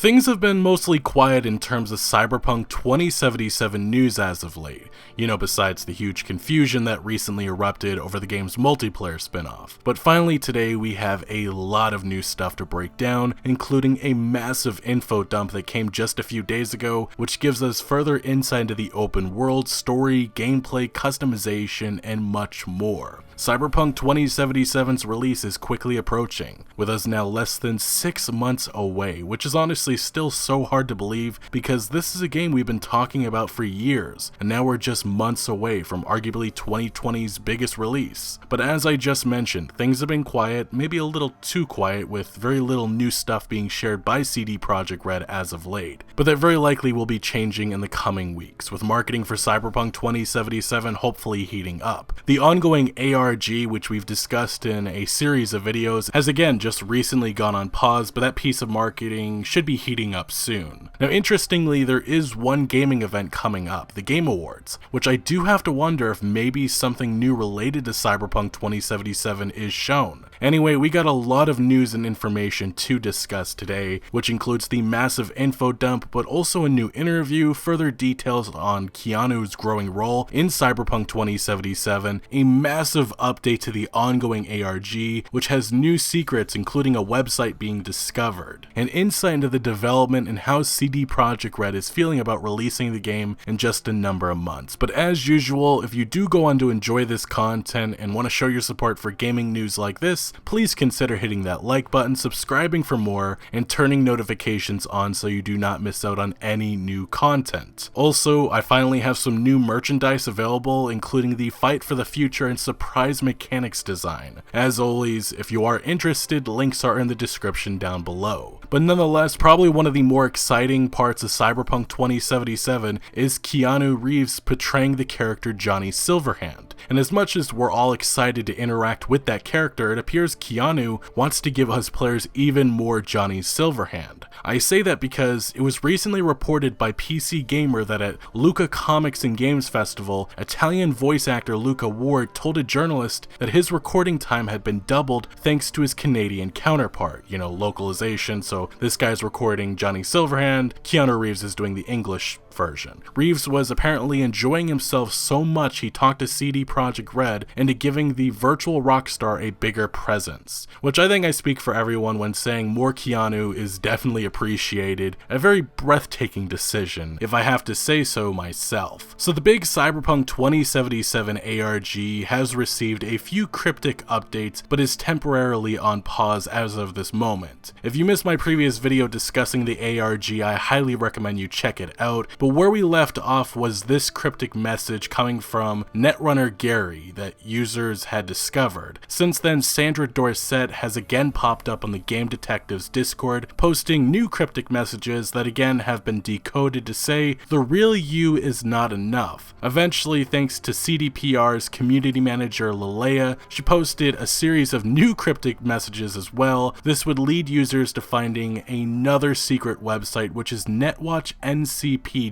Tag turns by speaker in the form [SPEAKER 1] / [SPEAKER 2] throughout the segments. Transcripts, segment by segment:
[SPEAKER 1] Things have been mostly quiet in terms of Cyberpunk 2077 news as of late, besides the huge confusion that recently erupted over the game's multiplayer spin-off. But finally today we have a lot of new stuff to break down, including a massive info dump that came just a few days ago, which gives us further insight into the open world, story, gameplay, customization, and much more. Cyberpunk 2077's release is quickly approaching, with us now less than 6 months away, which is honestly still so hard to believe because this is a game we've been talking about for years, and now we're just months away from arguably 2020's biggest release. But as I just mentioned, things have been quiet, maybe a little too quiet, with very little new stuff being shared by CD Projekt Red as of late. But that very likely will be changing in the coming weeks, with marketing for Cyberpunk 2077 hopefully heating up. The ongoing ARG, which we've discussed in a series of videos, has again just recently gone on pause, but that piece of marketing should be heating up soon. Now interestingly, there is one gaming event coming up, the Game Awards, which I do have to wonder if maybe something new related to Cyberpunk 2077 is shown. Anyway, we got a lot of news and information to discuss today, which includes the massive info dump, but also a new interview, further details on Keanu's growing role in Cyberpunk 2077, a massive update to the ongoing ARG, which has new secrets including a website being discovered, and insight into the development and how CD Projekt Red is feeling about releasing the game in just a number of months. But as usual, if you do go on to enjoy this content and want to show your support for gaming news like this, please consider hitting that like button, subscribing for more, and turning notifications on so you do not miss out on any new content. Also, I finally have some new merchandise available, including the Fight for the Future and Surprise Mechanics design. As always, if you are interested, links are in the description down below. But nonetheless, probably one of the more exciting parts of Cyberpunk 2077 is Keanu Reeves portraying the character Johnny Silverhand. And as much as we're all excited to interact with that character, it appears Keanu wants to give us players even more Johnny Silverhand. I say that because it was recently reported by PC Gamer that at Lucca Comics and Games Festival, Italian voice actor Luca Ward told a journalist that his recording time had been doubled thanks to his Canadian counterpart, localization, so this guy's recording Johnny Silverhand, Keanu Reeves is doing the English version. Reeves was apparently enjoying himself so much he talked to CD Projekt Red into giving the virtual rock star a bigger presence, which I think I speak for everyone when saying more Keanu is definitely appreciated, a very breathtaking decision, if I have to say so myself. So the big Cyberpunk 2077 ARG has received a few cryptic updates, but is temporarily on pause as of this moment. If you missed my previous video discussing the ARG, I highly recommend you check it out. But where we left off was this cryptic message coming from Netrunner Gary that users had discovered. Since then, Sandra Dorset has again popped up on the Game Detective's Discord, posting new cryptic messages that again have been decoded to say, the real you is not enough. Eventually, thanks to CDPR's community manager Lilea, she posted a series of new cryptic messages as well. This would lead users to finding another secret website, which is Netwatch NCPD.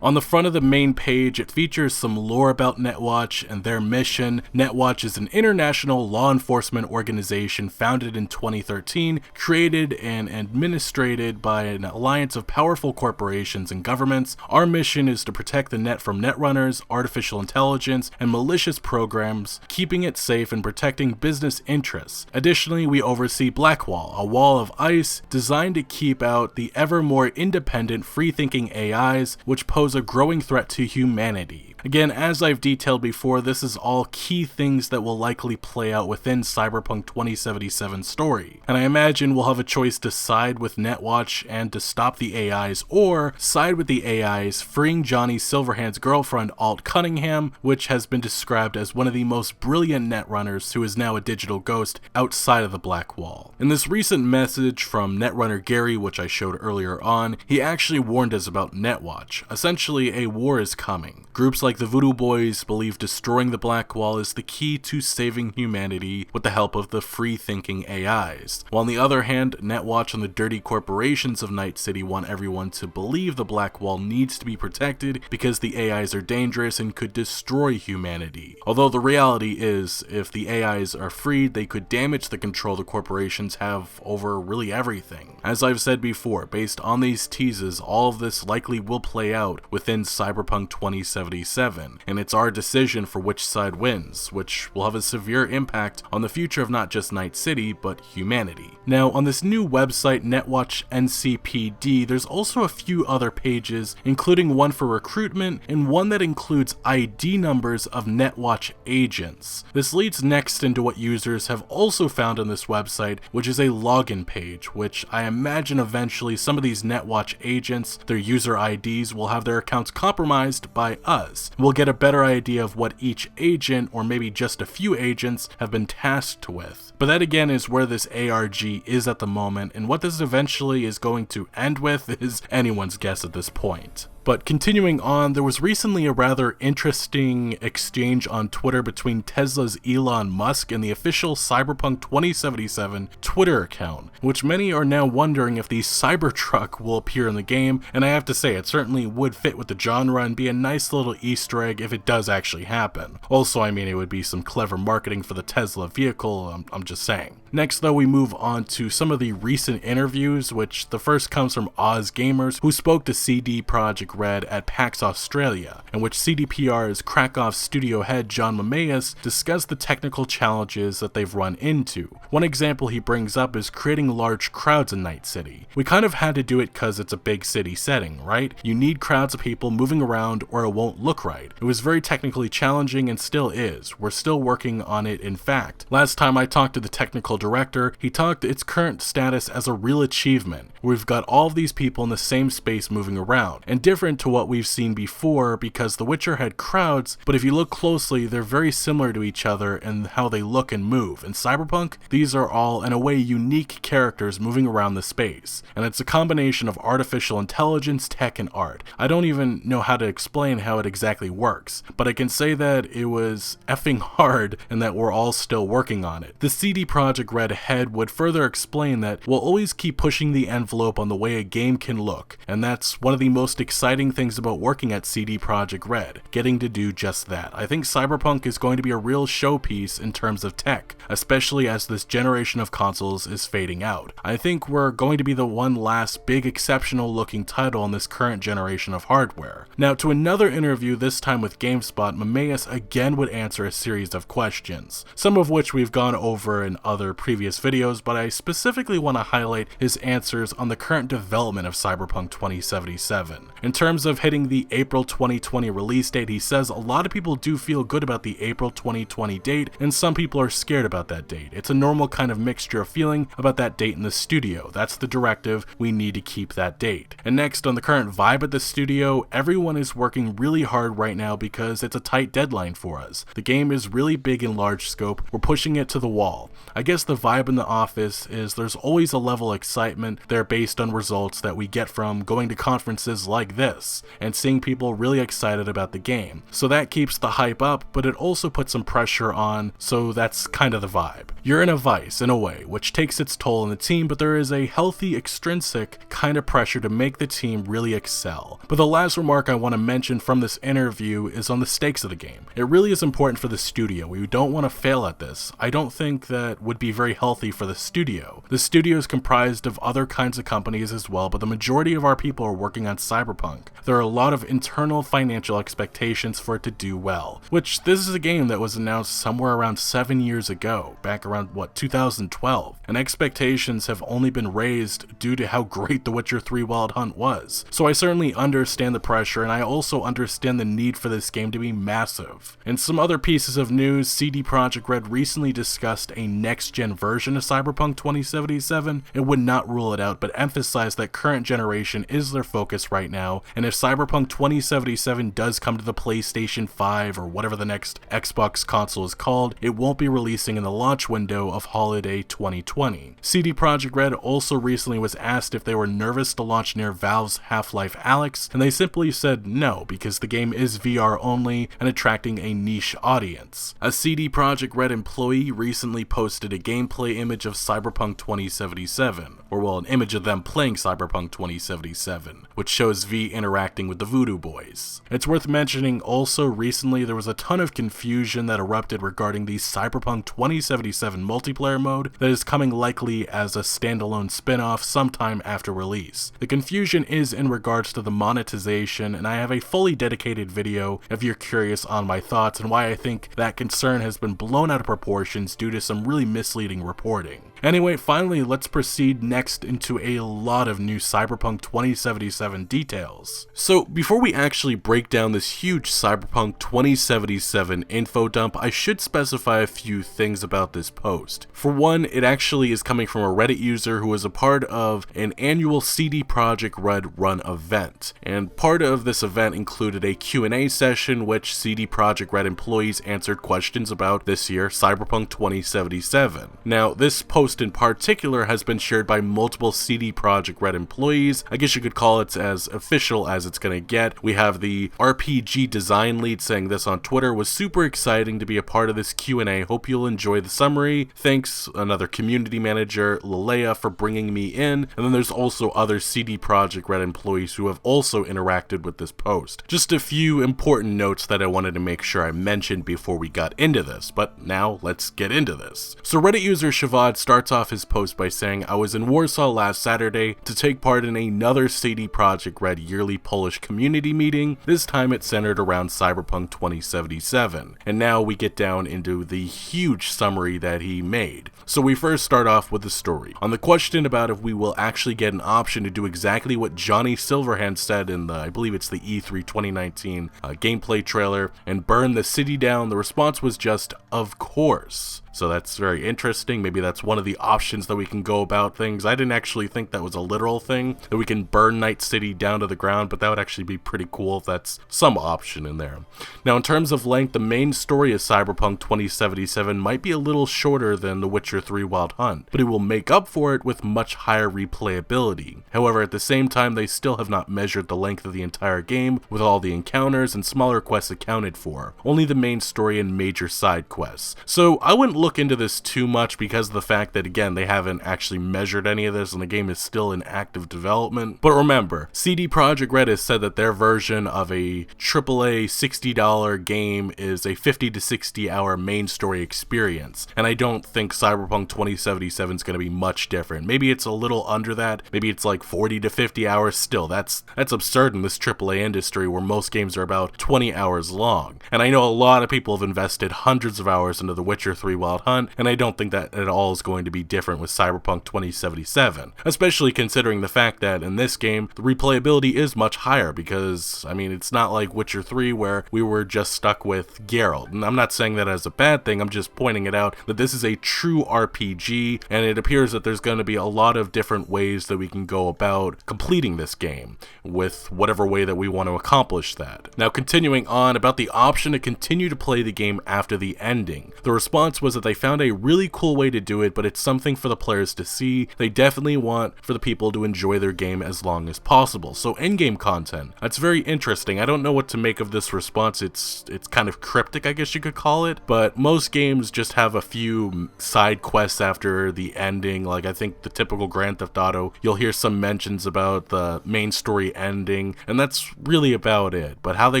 [SPEAKER 1] On the front of the main page, it features some lore about Netwatch and their mission. Netwatch is an international law enforcement organization founded in 2013, created and administrated by an alliance of powerful corporations and governments. Our mission is to protect the net from netrunners, artificial intelligence, and malicious programs, keeping it safe and protecting business interests. Additionally, we oversee Blackwall, a wall of ice designed to keep out the ever more independent, free-thinking AIs, which pose a growing threat to humanity. Again, as I've detailed before, this is all key things that will likely play out within Cyberpunk 2077's story, and I imagine we'll have a choice to side with Netwatch and to stop the AIs, or side with the AIs, freeing Johnny Silverhand's girlfriend Alt Cunningham, which has been described as one of the most brilliant netrunners who is now a digital ghost outside of the Black Wall. In this recent message from Netrunner Gary, which I showed earlier on, he actually warned us about Netwatch. Essentially, a war is coming. Groups like like the Voodoo Boys believe destroying the Black Wall is the key to saving humanity with the help of the free-thinking AIs. While on the other hand, Netwatch and the dirty corporations of Night City want everyone to believe the Black Wall needs to be protected because the AIs are dangerous and could destroy humanity. Although the reality is, if the AIs are freed, they could damage the control the corporations have over really everything. As I've said before, based on these teases, all of this likely will play out within Cyberpunk 2077, and it's our decision for which side wins, which will have a severe impact on the future of not just Night City, but humanity. Now, on this new website, Netwatch NCPD, there's also a few other pages, including one for recruitment and one that includes ID numbers of Netwatch agents. This leads next into what users have also found on this website, which is a login page, which I imagine eventually some of these Netwatch agents, their user IDs, will have their accounts compromised by us. We'll get a better idea of what each agent, or maybe just a few agents, have been tasked with. But that again is where this ARG is at the moment, and what this eventually is going to end with is anyone's guess at this point. But continuing on, there was recently a rather interesting exchange on Twitter between Tesla's Elon Musk and the official Cyberpunk 2077 Twitter account, which many are now wondering if the Cybertruck will appear in the game, and I have to say it certainly would fit with the genre and be a nice little Easter egg if it does actually happen. Also, I mean, it would be some clever marketing for the Tesla vehicle, I'm just saying. Next though, we move on to some of the recent interviews, which the first comes from Oz Gamers, who spoke to CD Projekt Red at PAX Australia, in which CDPR's Krakow studio head John Mamaeus discussed the technical challenges that they've run into. One example he brings up is creating large crowds in Night City. We kind of had to do it because it's a big city setting, right? You need crowds of people moving around or it won't look right. It was very technically challenging and still is. We're still working on it, in fact. Last time I talked to the technical director, he talked its current status as a real achievement. We've got all of these people in the same space moving around, and different to what we've seen before because The Witcher had crowds, but if you look closely, they're very similar to each other in how they look and move. In Cyberpunk, these are all, in a way, unique characters moving around the space, and it's a combination of artificial intelligence, tech, and art. I don't even know how to explain how it exactly works, but I can say that it was effing hard and that we're all still working on it. The CD Projekt Red head would further explain that we'll always keep pushing the envelope on the way a game can look, and that's one of the most exciting things about working at CD Projekt Red, getting to do just that. I think Cyberpunk is going to be a real showpiece in terms of tech, especially as this generation of consoles is fading out. I think we're going to be the one last big exceptional looking title in this current generation of hardware. Now to another interview, this time with GameSpot, Mamaeus again would answer a series of questions, some of which we've gone over in other previous videos, but I specifically want to highlight his answers on the current development of Cyberpunk 2077. In terms of hitting the April 2020 release date, he says a lot of people do feel good about the April 2020 date, and some people are scared about that date. It's a normal kind of mixture of feeling about that date in the studio. That's the directive, we need to keep that date. And next, on the current vibe at the studio, everyone is working really hard right now because it's a tight deadline for us. The game is really big in large scope, we're pushing it to the wall. I guess the vibe in the office is there's always a level of excitement there based on results that we get from going to conferences like this, and seeing people really excited about the game. So that keeps the hype up, but it also puts some pressure on, so that's kind of the vibe. You're in a vice, in a way, which takes its toll on the team, but there is a healthy, extrinsic kind of pressure to make the team really excel. But the last remark I want to mention from this interview is on the stakes of the game. It really is important for the studio. We don't want to fail at this. I don't think that would be very healthy for the studio. The studio is comprised of other kinds of companies as well, but the majority of our people are working on Cyberpunk. There are a lot of internal financial expectations for it to do well, which this is a game that was announced somewhere around 7 years ago, back around 2012, and expectations have only been raised due to how great The Witcher 3 Wild Hunt was. So I certainly understand the pressure, and I also understand the need for this game to be massive. In some other pieces of news, CD Projekt Red recently discussed a next-gen version of Cyberpunk 2077. It would not rule it out, but emphasized that current generation is their focus right now, and if Cyberpunk 2077 does come to the PlayStation 5 or whatever the next Xbox console is called, it won't be releasing in the launch window of holiday 2020. CD Projekt Red also recently was asked if they were nervous to launch near Valve's Half-Life Alyx, and they simply said no, because the game is VR only and attracting a niche audience. A CD Projekt Red employee recently posted a gameplay image of Cyberpunk 2077, or well, an image of them playing Cyberpunk 2077, which shows V interacting with the Voodoo Boys. It's worth mentioning also recently there was a ton of confusion that erupted regarding the Cyberpunk 2077 multiplayer mode that is coming likely as a standalone spin-off sometime after release. The confusion is in regards to the monetization, and I have a fully dedicated video if you're curious on my thoughts and why I think that concern has been blown out of proportions due to some really misleading reporting. Anyway, finally, let's proceed next into a lot of new Cyberpunk 2077 details. So, before we actually break down this huge Cyberpunk 2077 info dump, I should specify a few things about this post. For one, it actually is coming from a Reddit user who is a part of an annual CD Projekt Red run event, and part of this event included a Q&A session which CD Projekt Red employees answered questions about this year Cyberpunk 2077. Now, this post in particular has been shared by multiple CD Projekt Red employees. I guess you could call it as official as it's gonna get. We have the RPG design lead saying this on Twitter: "Was super exciting to be a part of this Q&A. Hope you'll enjoy the summary. Thanks." Another community manager, Lileia, for bringing me in. And then there's also other CD Projekt Red employees who have also interacted with this post. Just a few important notes that I wanted to make sure I mentioned before we got into this, but now let's get into this. So Reddit user Shavad starts off his post by saying, "I was in Warsaw last Saturday to take part in another CD Projekt Red yearly Polish community meeting. This time it centered around Cyberpunk 2077. And now we get down into the huge summary that he made. So we first start off with the story. On the question about if we will actually get an option to do exactly what Johnny Silverhand said in the, I believe it's the E3 2019 gameplay trailer, and burn the city down, the response was just, of course. So that's very interesting. Maybe that's one of the options that we can go about things. I didn't actually think that was a literal thing, that we can burn Night City down to the ground, but that would actually be pretty cool if that's some option in there. Now, in terms of length, the main story of Cyberpunk 2077 might be a little shorter than The Witcher 3 Wild Hunt, but it will make up for it with much higher replayability. However, at the same time, they still have not measured the length of the entire game, with all the encounters and smaller quests accounted for. Only the main story and major side quests. So I wouldn't look into this too much because of the fact that, again, they haven't actually measured any of this and the game is still in active development. But remember, CD Projekt Red has said that their version of a AAA $60 game is a 50 to 60 hour main story experience, and I don't think Cyberpunk 2077 is going to be much different. Maybe it's a little under that, maybe it's like 40 to 50 hours. Still, that's absurd in this AAA industry where most games are about 20 hours long. And I know a lot of people have invested hundreds of hours into The Witcher 3 Wild Hunt, and I don't think that at all is going to be different with Cyberpunk 2077, especially considering the fact that in this game, the replayability is much higher because, I mean, it's not like Witcher 3 where we were just stuck with Geralt. And I'm not saying that as a bad thing, I'm just pointing it out that this is a true RPG, and it appears that there's going to be a lot of different ways that we can go about completing this game with whatever way that we want to accomplish that. Now, continuing on about the option to continue to play the game after the ending, the response was that they found a really cool way to do it, but it's something for the players to see. They definitely want for the people to enjoy their game as long as possible. So endgame content, that's very interesting. I don't know what to make of this response. It's kind of cryptic, I guess you could call it, but most games just have a few side quests after the ending. Like I think the typical Grand Theft Auto, you'll hear some mentions about the main story ending, and that's really about it. But how they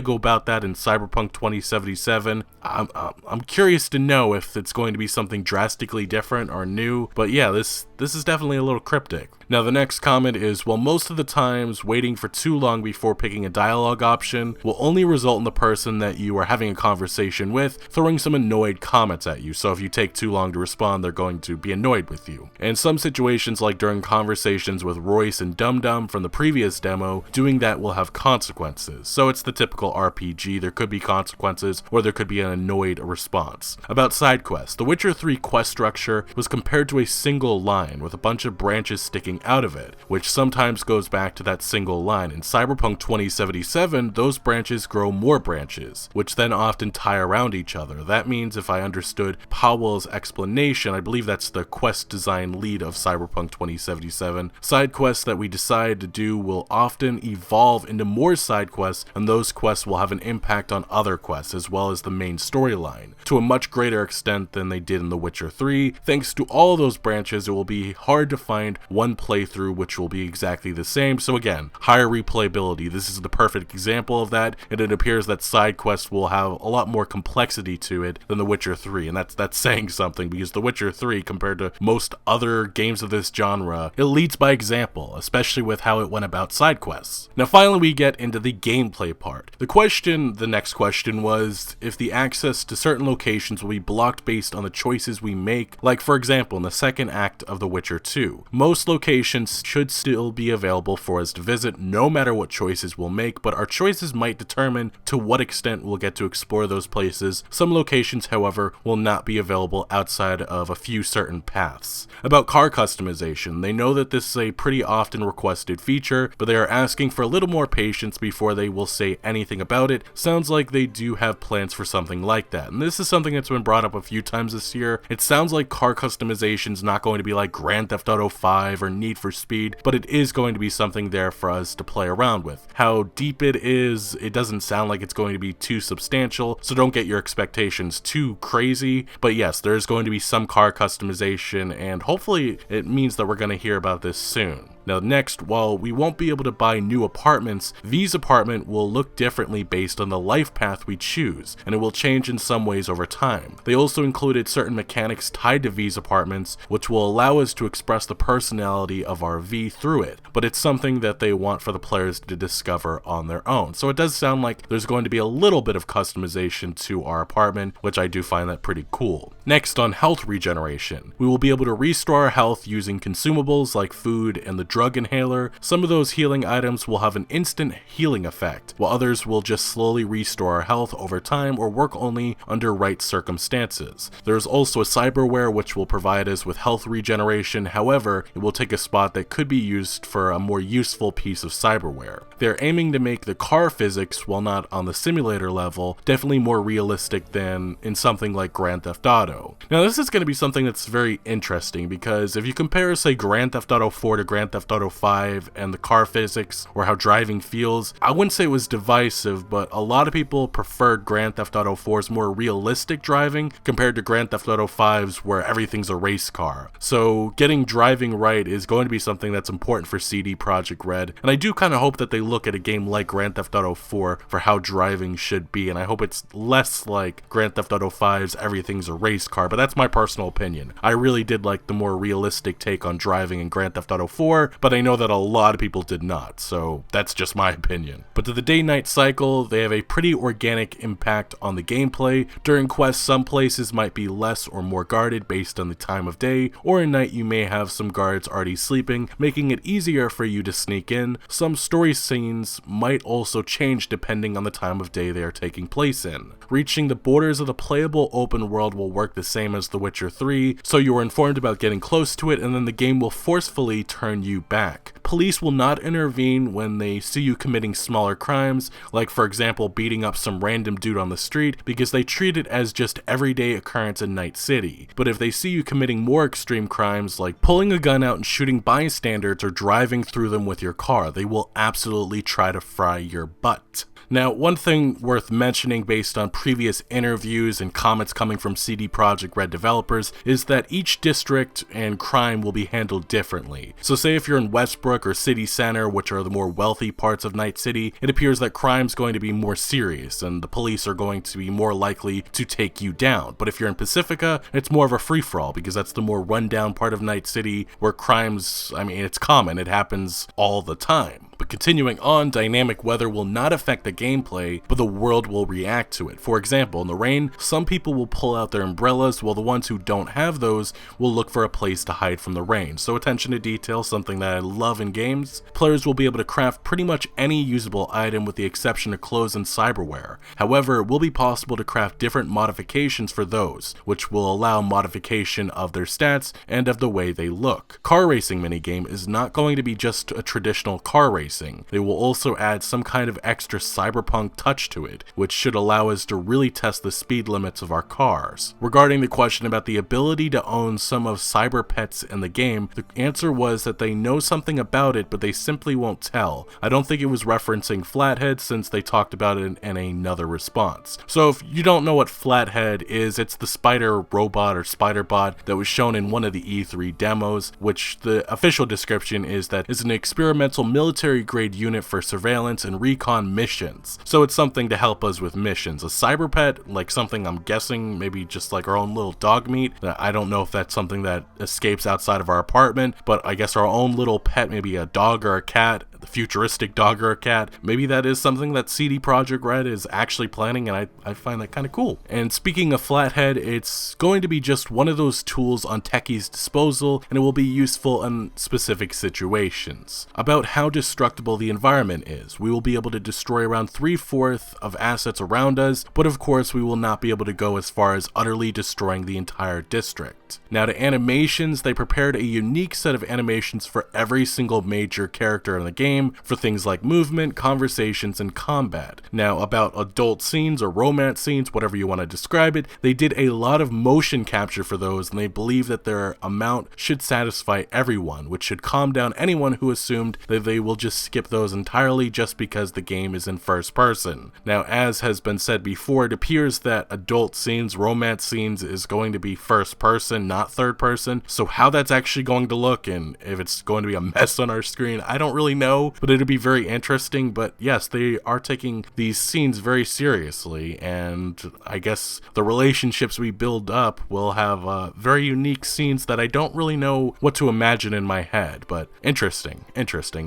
[SPEAKER 1] go about that in Cyberpunk 2077, I'm curious to know if it's going to be something drastically different or new. But yeah, this is definitely a little cryptic. Now the next comment is, well, most of the times waiting for too long before picking a dialogue option will only result in the person that you are having a conversation with throwing some annoyed comments at you. So if you take too long to respond, they're going to be annoyed with you. In some situations, like during conversations with Royce and Dum Dum from the previous demo, doing that will have consequences. So it's the typical RPG, there could be consequences or there could be an annoyed response. About side quests, The Witcher 3 quest structure was compared to a single line with a bunch of branches sticking branching out of it, which sometimes goes back to that single line. In Cyberpunk 2077, those branches grow more branches, which then often tie around each other. That means, if I understood Powell's explanation, I believe that's the quest design lead of Cyberpunk 2077, side quests that we decide to do will often evolve into more side quests, and those quests will have an impact on other quests as well as the main storyline, to a much greater extent than they did in The Witcher 3. Thanks to all of those branches, it will be hard to find one playthrough which will be exactly the same. So again, higher replayability. This is the perfect example of that, and it appears that side quests will have a lot more complexity to it than The Witcher 3, and that's saying something, because The Witcher 3, compared to most other games of this genre, it leads by example, especially with how it went about side quests. Now finally we get into the gameplay part. The next question was if the access to certain locations will be blocked based on the choices we make, like for example in the second act of The Witcher 2. Most locations should still be available for us to visit no matter what choices we'll make, but our choices might determine to what extent we'll get to explore those places. Some locations, however, will not be available outside of a few certain paths. About car customization, they know that this is a pretty often requested feature, but they are asking for a little more patience before they will say anything about it. Sounds like they do have plans for something like that, and this is something that's been brought up a few times this year. It sounds like car customization is not going to be like Grand Theft Auto 5 or Need for Speed, but it is going to be something there for us to play around with. How deep it is, it doesn't sound like it's going to be too substantial, so don't get your expectations too crazy, but yes, there's going to be some car customization, and hopefully it means that we're going to hear about this soon. Now next, while we won't be able to buy new apartments, V's apartment will look differently based on the life path we choose, and it will change in some ways over time. They also included certain mechanics tied to V's apartments, which will allow us to express the personality of our V through it, but it's something that they want for the players to discover on their own. So it does sound like there's going to be a little bit of customization to our apartment, which I do find that pretty cool. Next, on health regeneration, we will be able to restore our health using consumables like food and the drug inhaler. Some of those healing items will have an instant healing effect, while others will just slowly restore our health over time or work only under right circumstances. There's also a cyberware which will provide us with health regeneration, however, it will take a spot that could be used for a more useful piece of cyberware. They're aiming to make the car physics, while not on the simulator level, definitely more realistic than in something like Grand Theft Auto. Now this is going to be something that's very interesting, because if you compare, say, Grand Theft Auto 4 to Grand Theft Auto 5 and the car physics or how driving feels, I wouldn't say it was divisive, but a lot of people preferred Grand Theft Auto 4's more realistic driving compared to Grand Theft Auto 5's where everything's a race car. So getting driving right is going to be something that's important for CD Projekt Red, and I do kind of hope that they look at a game like Grand Theft Auto 4 for how driving should be, and I hope it's less like Grand Theft Auto 5's everything's a race car, but that's my personal opinion. I really did like the more realistic take on driving in Grand Theft Auto 4, but I know that a lot of people did not, so that's just my opinion. But to the day-night cycle, they have a pretty organic impact on the gameplay. During quests, some places might be less or more guarded based on the time of day, or at night you may have some guards already sleeping, making it easier for you to sneak in. Some story scenes might also change depending on the time of day they are taking place in. Reaching the borders of the playable open world will work the same as The Witcher 3, so you are informed about getting close to it, and then the game will forcefully turn you back. Police will not intervene when they see you committing smaller crimes, like for example beating up some random dude on the street, because they treat it as just everyday occurrence in Night City. But if they see you committing more extreme crimes, like pulling a gun out and shooting bystanders or driving through them with your car, they will absolutely try to fry your butt. Now, one thing worth mentioning based on previous interviews and comments coming from CD Projekt Red developers is that each district and crime will be handled differently. So say if you're in Westbrook or City Center, which are the more wealthy parts of Night City, it appears that crime's going to be more serious and the police are going to be more likely to take you down. But if you're in Pacifica, it's more of a free-for-all, because that's the more rundown part of Night City where crimes, I mean, it's common, it happens all the time. But continuing on, dynamic weather will not affect the gameplay, but the world will react to it. For example, in the rain, some people will pull out their umbrellas, while the ones who don't have those will look for a place to hide from the rain. So attention to detail, something something that I love in games. Players will be able to craft pretty much any usable item with the exception of clothes and cyberware. However, it will be possible to craft different modifications for those, which will allow modification of their stats and of the way they look. Car racing minigame is not going to be just a traditional car racing. They will also add some kind of extra cyberpunk touch to it, which should allow us to really test the speed limits of our cars. Regarding the question about the ability to own some of cyber pets in the game, the answer was that they know something about it, but they simply won't tell. I don't think it was referencing Flathead since they talked about it in another response. So if you don't know what Flathead is, it's the spider robot or spider bot that was shown in one of the E3 demos, which the official description is that it's an experimental military grade unit for surveillance and recon missions. So it's something to help us with missions. A cyber pet, like something I'm guessing maybe just like our own little dog meat. I don't know if that's something that escapes outside of our apartment, but I guess our own little pet, maybe a dog or a cat, the futuristic dog or a cat. Maybe that is something that CD Projekt is actually planning, and I find that kind of cool. And speaking of Flathead, it's going to be just one of those tools on techies' disposal, and it will be useful in specific situations. About how destructible the environment is, we will be able to destroy around 3/4 of assets around us, but of course we will not be able to go as far as utterly destroying the entire district. Now to animations, they prepared a unique set of animations for every single major character in the game for things like movement, conversations, and combat. Now about adult scenes or romance scenes, whatever you want to describe it, they did a lot of motion capture for those, and they believe that their amount should satisfy everyone, which should calm down anyone who assumed that they will just skip those entirely just because the game is in first person. Now as has been said before, it appears that adult scenes, romance scenes is going to be first person, not third person. So how that's actually going to look and if it's going to be a mess on our screen, I don't really know, but it'll be very interesting. But yes, they are taking these scenes very seriously, and I guess the relationships we build up will have very unique scenes that I don't really know what to imagine in my head, but interesting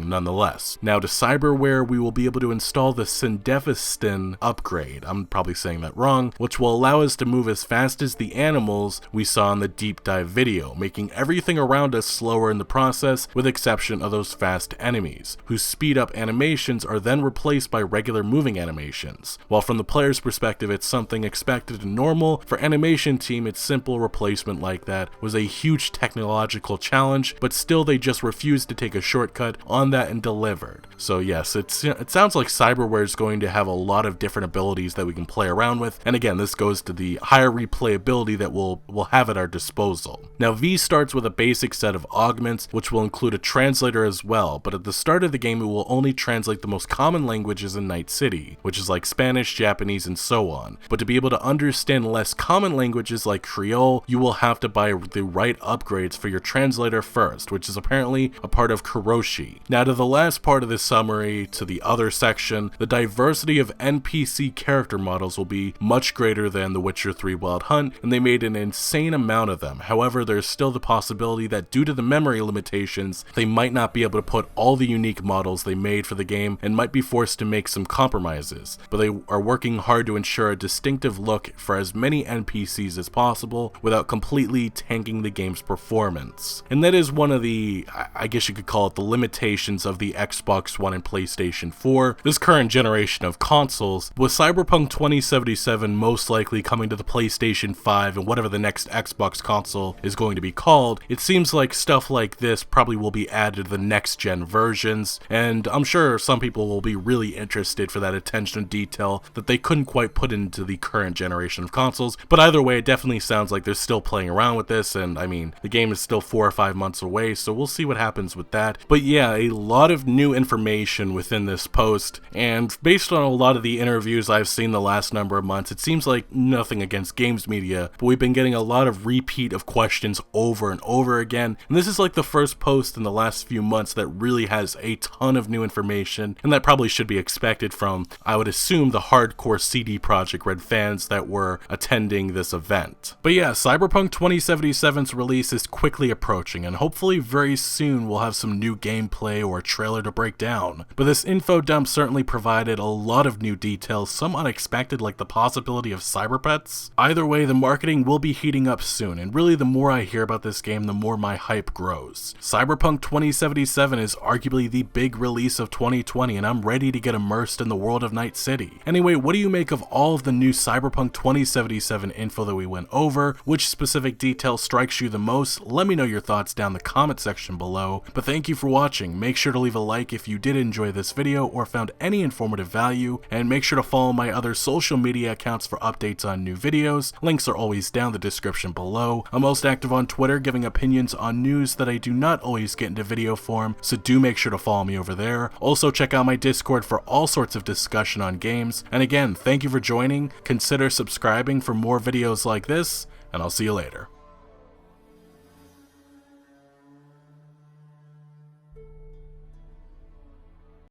[SPEAKER 1] nonetheless. Now to cyberware, we will be able to install the Syndevistin upgrade, I'm probably saying that wrong, which will allow us to move as fast as the animals we saw in the deep dive video, making everything around us slower in the process with exception of those fast enemies, whose speed up animations are then replaced by regular moving animations. While from the player's perspective it's something expected and normal, for animation team its simple replacement like that was a huge technological challenge, but still they just refused to take a shortcut on that and delivered. So yes, it sounds like cyberware is going to have a lot of different abilities that we can play around with, and again this goes to the higher replayability that we'll have at our disposal. Now V starts with a basic set of augments which will include a translator as well, but at the start of the game it will only translate the most common languages in Night City, which is like Spanish, Japanese, and so on. But to be able to understand less common languages like Creole, you will have to buy the right upgrades for your translator first, which is apparently a part of Kuroshi. Now to the last part of this summary, to the other section, the diversity of NPC character models will be much greater than The Witcher 3 Wild Hunt, and they made an insane amount of them. However, there's still the possibility that due to the memory limitations, they might not be able to put all the unique models they made for the game and might be forced to make some compromises, but they are working hard to ensure a distinctive look for as many NPCs as possible without completely tanking the game's performance. And that is one of the, I guess you could call it the limitations of the Xbox One and PlayStation 4, this current generation of consoles. With Cyberpunk 2077 most likely coming to the PlayStation 5 and whatever the next Xbox console is going to be called, it seems like stuff like this probably will be added to the next gen versions, and I'm sure some people will be really interested for that attention to detail that they couldn't quite put into the current generation of consoles. But either way, it definitely sounds like they're still playing around with this, and I mean, the game is still 4 or 5 months away, so we'll see what happens with that. But yeah, a lot of new information within this post, and based on a lot of the interviews I've seen the last number of months, it seems like nothing against games media, but we've been getting a lot of repeat of questions over and over again, and this is like the first post in the last few months that really has a ton of new information, and that probably should be expected from, I would assume, the hardcore CD Projekt Red fans that were attending this event. But yeah, Cyberpunk 2077's release is quickly approaching, and hopefully very soon we'll have some new gameplay or a trailer to break down. But this info dump certainly provided a lot of new details, some unexpected like the possibility of cyberpets. Either way, the marketing will be heating up soon, and really the more I hear about this game, the more my hype grows. Cyberpunk 2077 is arguably the big release of 2020, and I'm ready to get immersed in the world of Night City. Anyway, what do you make of all of the new Cyberpunk 2077 info that we went over? Which specific detail strikes you the most? Let me know your thoughts down in the comment section below. But thank you for watching. Make sure to leave a like if you did enjoy this video or found any informative value, and make sure to follow my other social media accounts for updates on new videos. Links are always down in the description below. I'm most active on Twitter, giving opinions on news that I do not always get into video form, so do make sure to follow me over there. Also check out my Discord for all sorts of discussion on games, and again, thank you for joining. Consider subscribing for more videos like this, and I'll see you later.